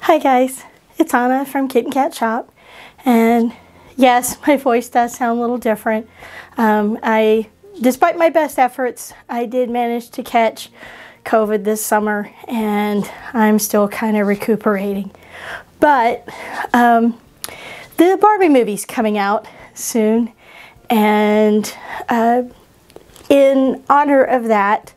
Hi guys, it's Anna from Kit and Kat Shop, and yes, my voice does sound a little different. Despite my best efforts, I did manage to catch COVID this summer, and I'm still kind of recuperating. But the Barbie movie's coming out soon, and in honor of that,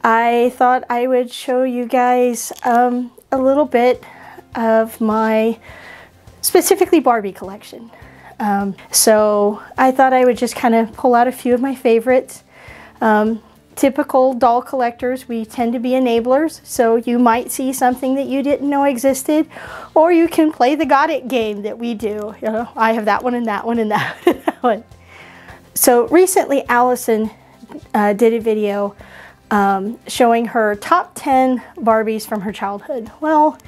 I thought I would show you guys a little bit of my specifically Barbie collection. So I thought I would just kind of pull out a few of my favorites. Typical doll collectors, we tend to be enablers, so you might see something that you didn't know existed, or you can play the got it game that we do. You know, I have that one and that one and that one. So recently Allison did a video showing her top 10 Barbies from her childhood. Well,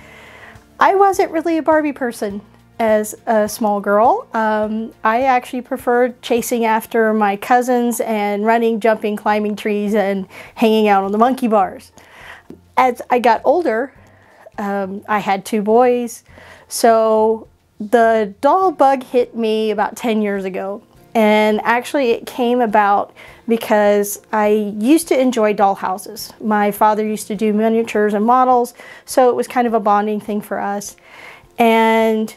I wasn't really a Barbie person as a small girl. I actually preferred chasing after my cousins and running, jumping, climbing trees, and hanging out on the monkey bars. As I got older, I had 2 boys, so the doll bug hit me about 10 years ago. And actually it came about because I used to enjoy doll houses. My father used to do miniatures and models, so it was kind of a bonding thing for us. And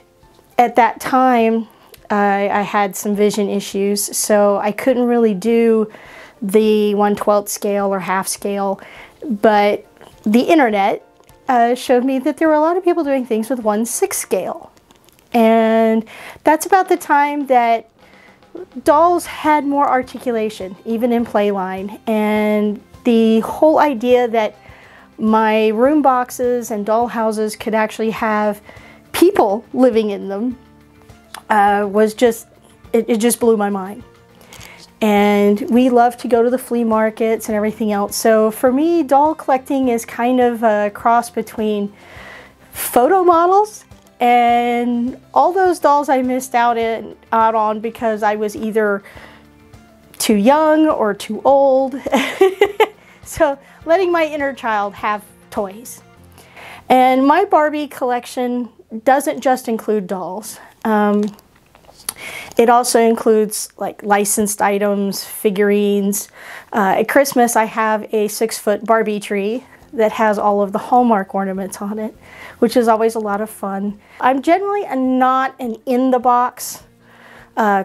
at that time, I had some vision issues, so I couldn't really do the 1/12 scale or half scale, but the internet showed me that there were a lot of people doing things with 1/6 scale. And that's about the time that dolls had more articulation, even in Playline, and the whole idea that my room boxes and doll houses could actually have people living in them was just, it just blew my mind. And we love to go to the flea markets and everything else. So for me, doll collecting is kind of a cross between photo models and all those dolls I missed out on because I was either too young or too old. So letting my inner child have toys. And my Barbie collection doesn't just include dolls. It also includes like licensed items, figurines. At Christmas I have a 6-foot Barbie tree that has all of the Hallmark ornaments on it, which is always a lot of fun. I'm generally not an in-the-box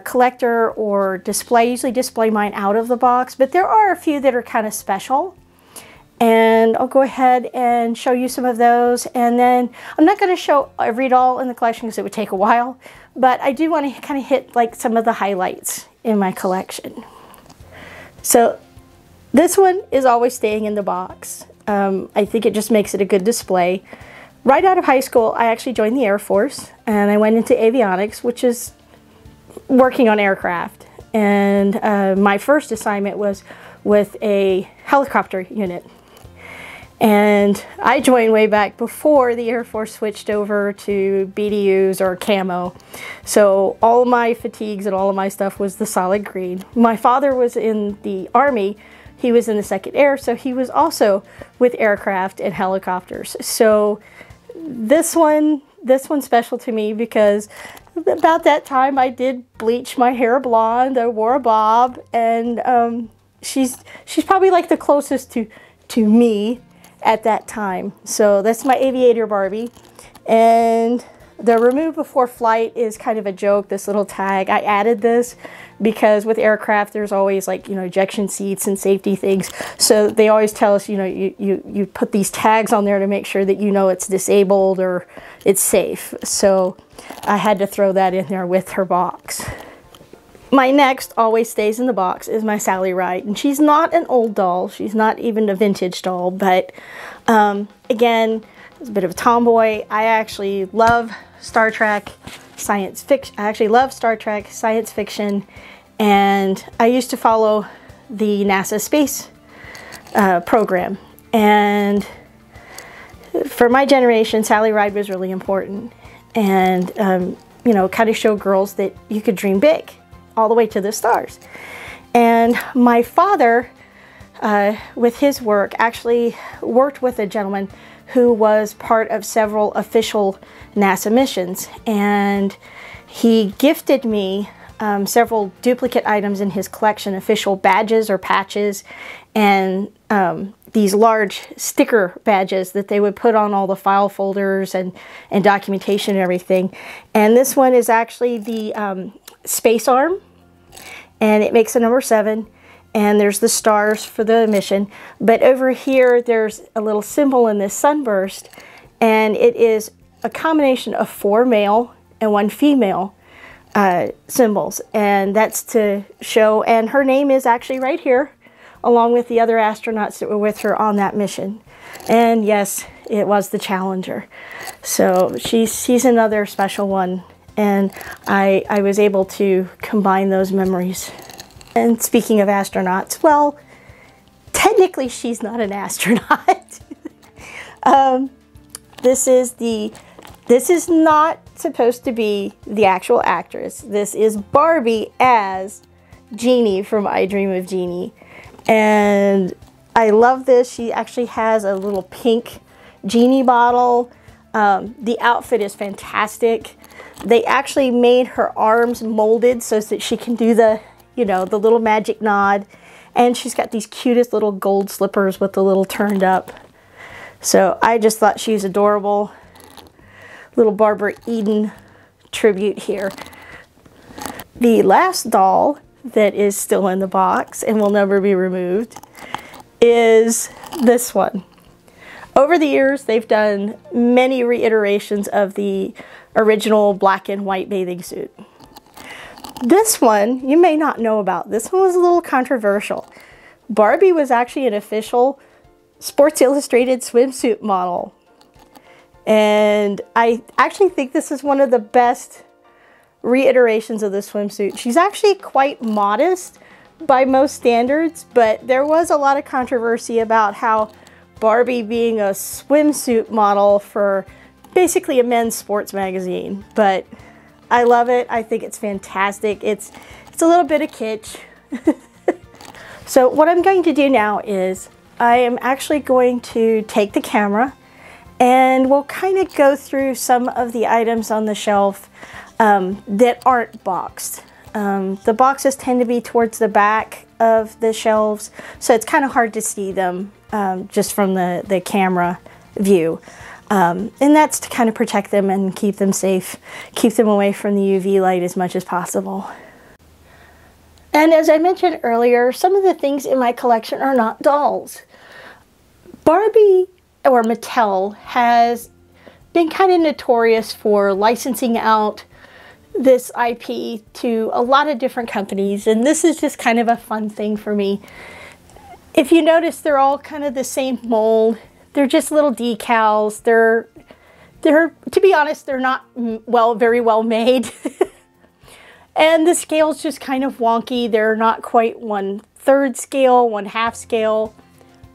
collector or display. I usually display mine out of the box, but there are a few that are kind of special. And I'll go ahead and show you some of those. And then I'm not going to show every doll in the collection because it would take a while, but I do want to kind of hit like some of the highlights in my collection. So this one is always staying in the box. I think it just makes it a good display. Right out of high school, I actually joined the Air Force, and I went into avionics, which is working on aircraft. And my first assignment was with a helicopter unit. And I joined way back before the Air Force switched over to BDUs or camo. So all of my fatigues and all of my stuff was the solid green. My father was in the Army. He was in the 2nd Air, so he was also with aircraft and helicopters. So this one's special to me because about that time I did bleach my hair blonde. I wore a bob, and she's probably like the closest to me at that time. So that's my aviator Barbie. And the remove before flight is kind of a joke, this little tag. I added this because with aircraft there's always like, you know, ejection seats and safety things. So they always tell us, you know, you put these tags on there to make sure that you know it's disabled or it's safe. So I had to throw that in there with her box. My next always stays in the box is my Sally Ride, and she's not an old doll. She's not even a vintage doll, but again, it's a bit of a tomboy. I actually love Star Trek science fiction. I actually love Star Trek science fiction, and I used to follow the NASA space program. And for my generation, Sally Ride was really important, and you know, kind of show girls that you could dream big all the way to the stars. And my father, with his work, actually worked with a gentleman who was part of several official NASA missions, and he gifted me several duplicate items in his collection, official badges or patches, and these large sticker badges that they would put on all the file folders and documentation and everything. And this one is actually the space arm, and it makes a number 7, and there's the stars for the mission. But over here there's a little symbol in this sunburst, and it is a combination of 4 male and 1 female symbols, and that's to show, and her name is actually right here along with the other astronauts that were with her on that mission. And yes, it was the Challenger. So she's another special one, and I was able to combine those memories. And speaking of astronauts, well, technically she's not an astronaut. This is not supposed to be the actual actress. This is Barbie as Jeannie from I Dream of Jeannie. And I love this. She actually has a little pink Jeannie bottle. The outfit is fantastic. They actually made her arms molded so that she can do the, you know, the little magic nod. And she's got these cutest little gold slippers with the little turned up. So I just thought she was adorable. Little Barbara Eden tribute here. The last doll that is still in the box and will never be removed is this one. Over the years, they've done many reiterations of the original black and white bathing suit. This one, you may not know about. This one was a little controversial. Barbie was actually an official Sports Illustrated swimsuit model. And I actually think this is one of the best reiterations of the swimsuit. She's actually quite modest by most standards, but there was a lot of controversy about how Barbie being a swimsuit model for basically a men's sports magazine. But I love it. I think it's fantastic. It's a little bit of kitsch. So what I'm going to do now is I am actually going to take the camera and we'll kind of go through some of the items on the shelf that aren't boxed. The boxes tend to be towards the back of the shelves, so it's kind of hard to see them just from the camera view. And that's to kind of protect them and keep them safe, keep them away from the UV light as much as possible. And as I mentioned earlier, some of the things in my collection are not dolls. Barbie, or Mattel, has been kind of notorious for licensing out this IP to a lot of different companies, and this is just kind of a fun thing for me. If you notice, they're all kind of the same mold. They're just little decals. They're to be honest, they're not very well made. And the scale's just kind of wonky. They're not quite 1/3 scale, 1/2 scale.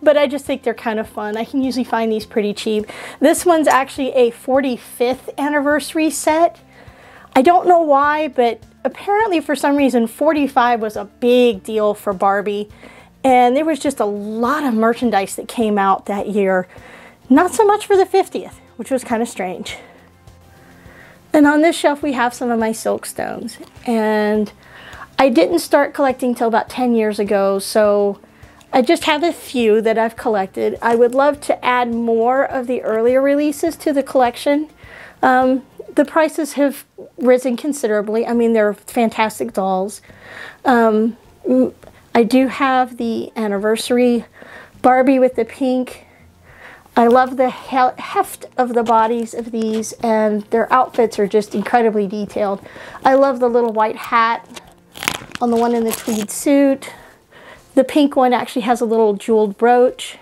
But I just think they're kind of fun. I can usually find these pretty cheap. This one's actually a 45th anniversary set. I don't know why, but apparently for some reason 45 was a big deal for Barbie. And there was just a lot of merchandise that came out that year. Not so much for the 50th, which was kind of strange. And on this shelf we have some of my silk stones. And I didn't start collecting till about 10 years ago, so I just have a few that I've collected. I would love to add more of the earlier releases to the collection. The prices have risen considerably. I mean, they're fantastic dolls. I do have the anniversary Barbie with the pink. I love the heft of the bodies of these, and their outfits are just incredibly detailed. I love the little white hat on the one in the tweed suit. The pink one actually has a little jeweled brooch,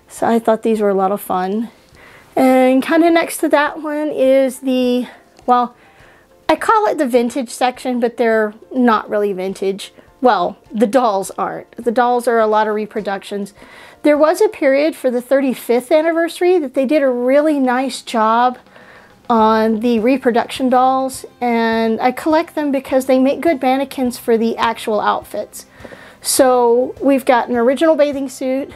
so I thought these were a lot of fun. And kind of next to that one is the, well, I call it the vintage section, but they're not really vintage. Well, the dolls aren't. The dolls are a lot of reproductions. There was a period for the 35th anniversary that they did a really nice job on the reproduction dolls, and I collect them because they make good mannequins for the actual outfits. So we've got an original bathing suit,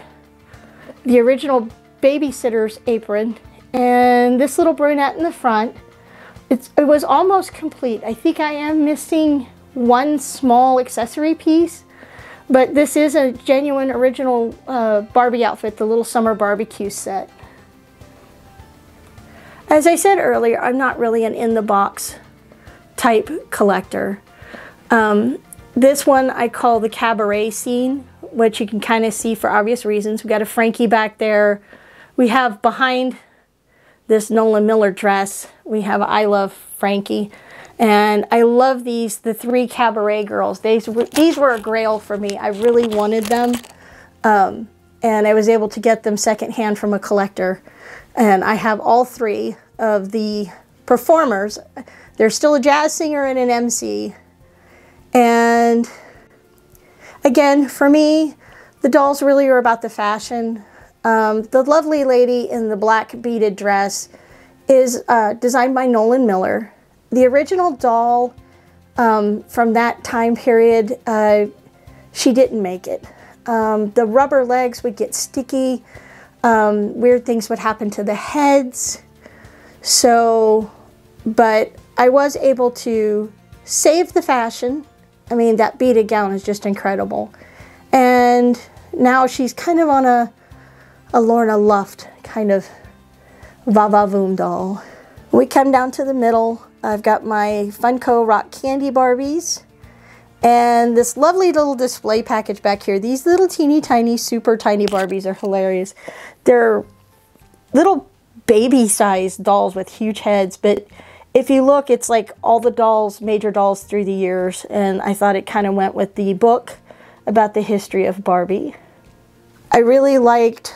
the original babysitter's apron, and this little brunette in the front. It was almost complete. I think I am missing one small accessory piece, but this is a genuine original Barbie outfit, the little summer barbecue set. As I said earlier, I'm not really an in-the-box type collector. This one I call the cabaret scene, which you can kind of see for obvious reasons. We got a Frankie back there. We have behind this Nolan Miller dress, we have I Love Frankie. And I love these, the three cabaret girls. These were a grail for me. I really wanted them. And I was able to get them secondhand from a collector. And I have all three of the performers. There's still a jazz singer and an MC. And again, for me, the dolls really are about the fashion. The lovely lady in the black beaded dress is designed by Nolan Miller. The original doll from that time period, she didn't make it. The rubber legs would get sticky. Weird things would happen to the heads. So, but I was able to save the fashion. I mean, that beaded gown is just incredible. And now she's kind of on a Lorna Luft kind of va-va-voom doll. We come down to the middle. I've got my Funko Rock Candy Barbies. And this lovely little display package back here. These little teeny tiny, super tiny Barbies are hilarious. They're little baby-sized dolls with huge heads, but if you look, it's like all the dolls, major dolls through the years, and I thought it kind of went with the book about the history of Barbie. I really liked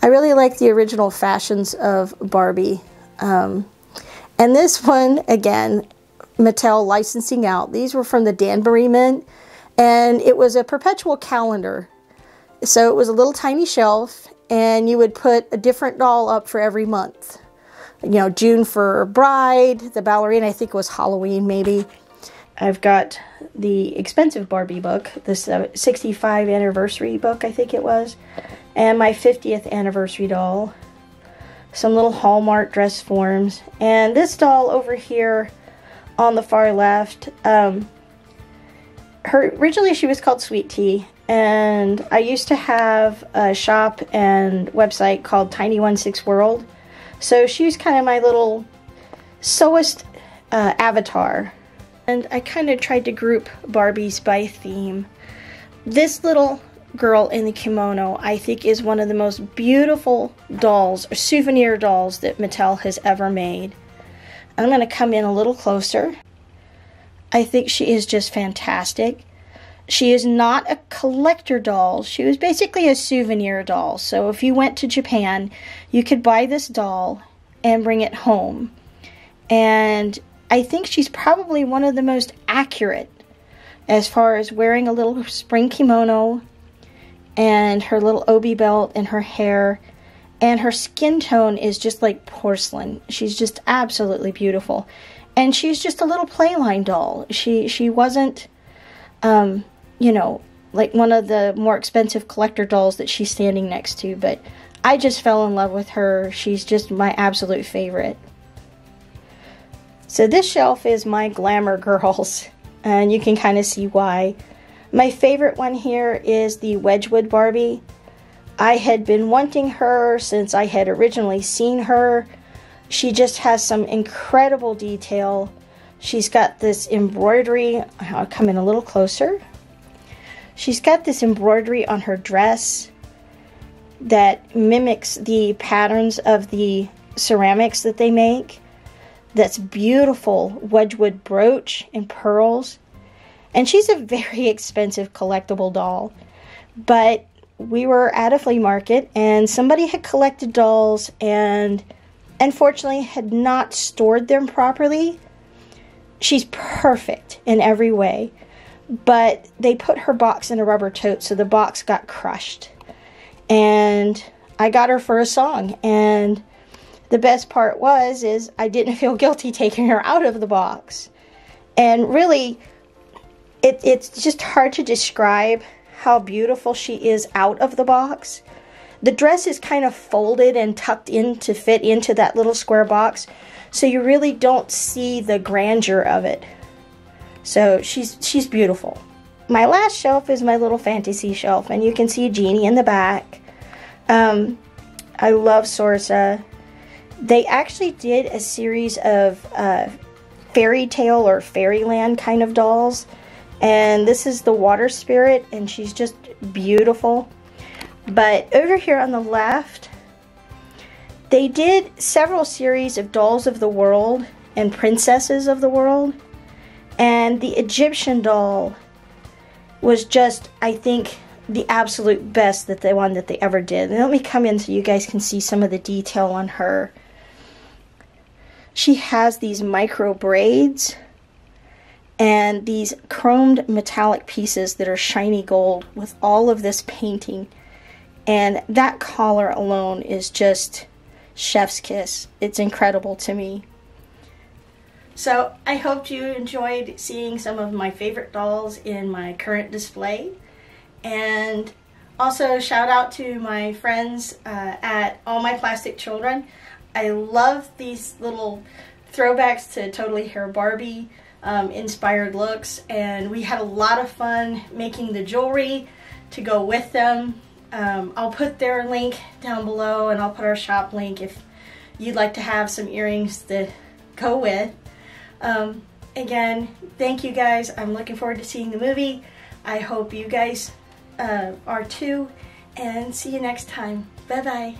the original fashions of Barbie. And this one, again, Mattel licensing out. These were from the Danbury Mint, and it was a perpetual calendar. So it was a little tiny shelf, and you would put a different doll up for every month. You know, June for Bride, the ballerina, I think it was Halloween maybe. I've got the expensive Barbie book, this 65 anniversary book, I think it was, and my 50th anniversary doll. Some little Hallmark dress forms, and this doll over here on the far left, originally she was called Sweet Tea, and I used to have a shop and website called Tiny16 World. So she was kind of my little sewist avatar. And I kind of tried to group Barbies by theme. This little girl in the kimono, I think, is one of the most beautiful dolls, or souvenir dolls, that Mattel has ever made. I'm going to come in a little closer. I think she is just fantastic. She is not a collector doll. She was basically a souvenir doll. So if you went to Japan, you could buy this doll and bring it home. And I think she's probably one of the most accurate as far as wearing a little spring kimono and her little obi belt and her hair. And her skin tone is just like porcelain. She's just absolutely beautiful. And she's just a little playline doll. She wasn't, you know, like one of the more expensive collector dolls that she's standing next to, but I just fell in love with her. She's just my absolute favorite. So this shelf is my glamour girls, and you can kind of see why. My favorite one here is the Wedgwood Barbie. I had been wanting her since I had originally seen her. She just has some incredible detail. She's got this embroidery. I'll come in a little closer. She's got this embroidery on her dress that mimics the patterns of the ceramics that they make. That's beautiful Wedgwood brooch and pearls. And she's a very expensive collectible doll. But we were at a flea market and somebody had collected dolls and unfortunately had not stored them properly. She's perfect in every way. But they put her box in a rubber tote, so the box got crushed. And I got her for a song. And the best part is I didn't feel guilty taking her out of the box. And really, it's just hard to describe how beautiful she is out of the box. The dress is kind of folded and tucked in to fit into that little square box, so you really don't see the grandeur of it. So she's beautiful. My last shelf is my little fantasy shelf, and you can see Jeannie in the back. I love Sorsa. They actually did a series of fairy tale or fairyland kind of dolls, and this is the water spirit, and she's just beautiful. But over here on the left, they did several series of dolls of the world and princesses of the world, and the Egyptian doll was just, I think, the absolute best one that they ever did. And let me come in so you guys can see some of the detail on her. She has these micro braids and these chromed metallic pieces that are shiny gold with all of this painting. And that collar alone is just chef's kiss. It's incredible to me. So I hope you enjoyed seeing some of my favorite dolls in my current display. And also shout out to my friends at All My Plastic Children. I love these little throwbacks to Totally Hair Barbie inspired looks, and we had a lot of fun making the jewelry to go with them. I'll put their link down below, and I'll put our shop link if you'd like to have some earrings to go with. Again, thank you guys. I'm looking forward to seeing the movie. I hope you guys are too, and see you next time. Bye bye.